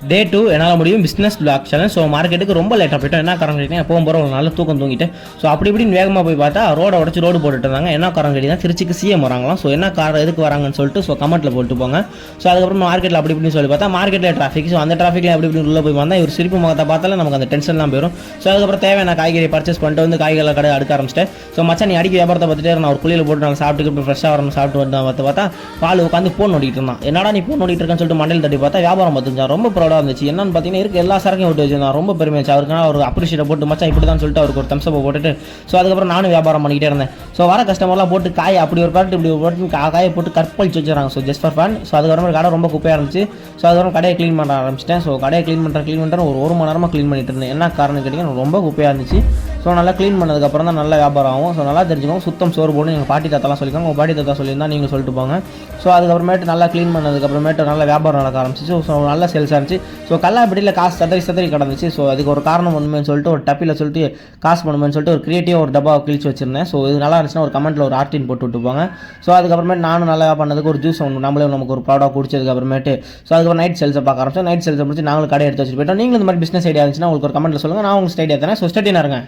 டே 2 என்னால் முடியும் business black channel. So மார்க்கெட்டுக்கு ரொம்ப லேட்டாக போயிட்டோம். என்ன காரணம் கேட்டிங்கன்னா எப்பவும் போகிற ஒரு நல்ல தூக்கம் தூங்கிட்டு ஸோ அப்படி இப்படின்னு வேகமாக போய் பார்த்தா ரோடை உடச்சி ரோடு போட்டுட்டு இருந்தாங்க. என்ன காரணம் கேட்டிங்கன்னா திருச்சிக்கு சிஎம் வராங்களாம். ஸோ என்ன காரணம் எதுக்கு வராங்கன்னு சொல்லிட்டு ஸோ கமெண்ட்டில் போட்டு போங்க. ஸோ அதுக்கப்புறம் மார்க்கெட்டில் அப்படி இப்படின்னு சொல்லி பார்த்தா மார்க்கெட்டில் டிராஃபிக். ஸோ அந்த டிராஃபிக்கில் அப்படி இப்படி உள்ள போய் வந்தால் இவர் சிரிப்பு முகத்தை பார்த்தாலே நமக்கு அந்த டென்ஷன்லாம் போயிடும். ஸோ அதுக்கப்புறம் தேவையான காய்கறி பர்ச்சேஸ் பண்ணிட்டு வந்து காய்கறி கடை அடுக்க ஆரம்பிச்சிட்டேன். ஸோ மச்சான் நீ அடிக்க வியாபாரத்தை பார்த்துட்டு நான் ஒரு குளியில் போட்டு நாங்கள் சாப்பிட்டு ஃப்ரெஷ்ஷாக வரணும் சாப்பிட்டு வந்து பார்த்தா பால் உட்காந்து ஃபோன் நோட்டிட்டு இருந்தான். என்னடா நீ ஃபோன் நோட்டிட்டு இருக்கேன்னு சொல்லிட்டு மண்டையில் தட்டி பார்த்தா வியாபாரம் பார்த்துருந்தான். ரொம்ப ப்ரௌடாக இருந்துச்சு. என்னன்னு பார்த்தீங்கன்னா இருக்க எல்லா சரக்கையும் விட்டு வச்சிருந்தான். ரொம்ப பெருமையாச்சு. அவருக்கான ஒரு அப்ரிஷியேட் போட்டு மச்சான் இப்படி தான் சொல்லிட்டு அவருக்கு ஒரு தம்ஸ்அப் போட்டுட்டு ஸோ அதுக்கப்புறம் நானும் வியாபாரம் பண்ணிக்கிட்டே இருந்தேன். ஸோ வர கஸ்டமர்லாம் போட்டு காய் அப்படி ஒரு பாட்டு இப்படி ஒரு போட்டு காயை போட்டு கற்பழிச்சு வச்சுறாங்க. So just for fun. So அதுக்கப்புறம் கடை ரொம்ப குப்பையாக இருந்துச்சு. ஸோ அதுக்கப்புறம் கடையை க்ளீன் பண்ண ஆரம்பிச்சிட்டேன். ஸோ கடையை க்ளீன் பண்ணுறேன் ஒரு மணி நேரமாக க்ளீன் பண்ணிட்டு இருந்தேன். என்ன காரணம் கேட்டிங்கன்னா ரொம்ப குப்பையாக இருந்துச்சு. ஸோ நல்லா க்ளீன் பண்ணதுக்கப்புறம் தான் நல்லா வியாபாரம் ஆகும். ஸோ நல்லா தெரிஞ்சுக்கோங்க. சுத்தம் சோறு போட்டு எங்கள் பாட்டி தாத்தாலாம் சொல்லியிருக்காங்க. உங்கள் பாட்டி தாத்தா சொல்லியிருந்தால் நீங்கள் சொல்லிட்டு போங்க. ஸோ அதுக்கப்புறமேட்டு நல்லா க்ளீன் பண்ணதுக்கப்புறமேட்டு நல்லா வியாபாரம் நடக்க ஆரம்பிச்சிச்சு. ஸோ நல்லா சேல்ஸ் ஆச்சு. ஸோ கல்லாப்பட்டியில் காசு சதறி கிடந்துச்சு. ஸோ அதுக்கு ஒரு காரணம் ஒன்றுமே சொல்லிட்டு ஒரு டப்பியில் சொல்லிட்டு காசு பண்ணுமேன்னு சொல்லிட்டு ஒரு கிரியேட்டிவாக ஒரு டப்பா கிழிச்சு வச்சிருந்தேன். ஸோ இது நல்லா இருந்துச்சுன்னா ஒரு கமெண்ட்டில் ஒரு ஆர்டின் போட்டு விட்டுப்பாங்க. ஸோ அதுக்கப்புறமேட்டு நானும் நல்லா பண்ணதுக்கு ஒரு ஜூஸ் ஒன்று நம்மளே நமக்கு ஒரு ப்ராடக்ட் குடிச்சதுக்கப்புறமேட்டு ஸோ அதுக்கப்புறம் நைட் சேல்ஸை பார்க்க ஆரம்பிச்சோம். நைட் சேல்ஸை முடிச்சு நாங்களும் கடை எடுத்து வச்சுட்டு போயிட்டோம். நீங்களும் இந்த மாதிரி பிஸ்னஸ் ஐடியா இருந்துச்சுன்னா உங்களுக்கு ஒரு கமெண்ட்டில் சொல்லுங்கள். நான் உங்களுக்கு ஐடியா தரேன். ஸோ ஸ்டடினா இருங்க.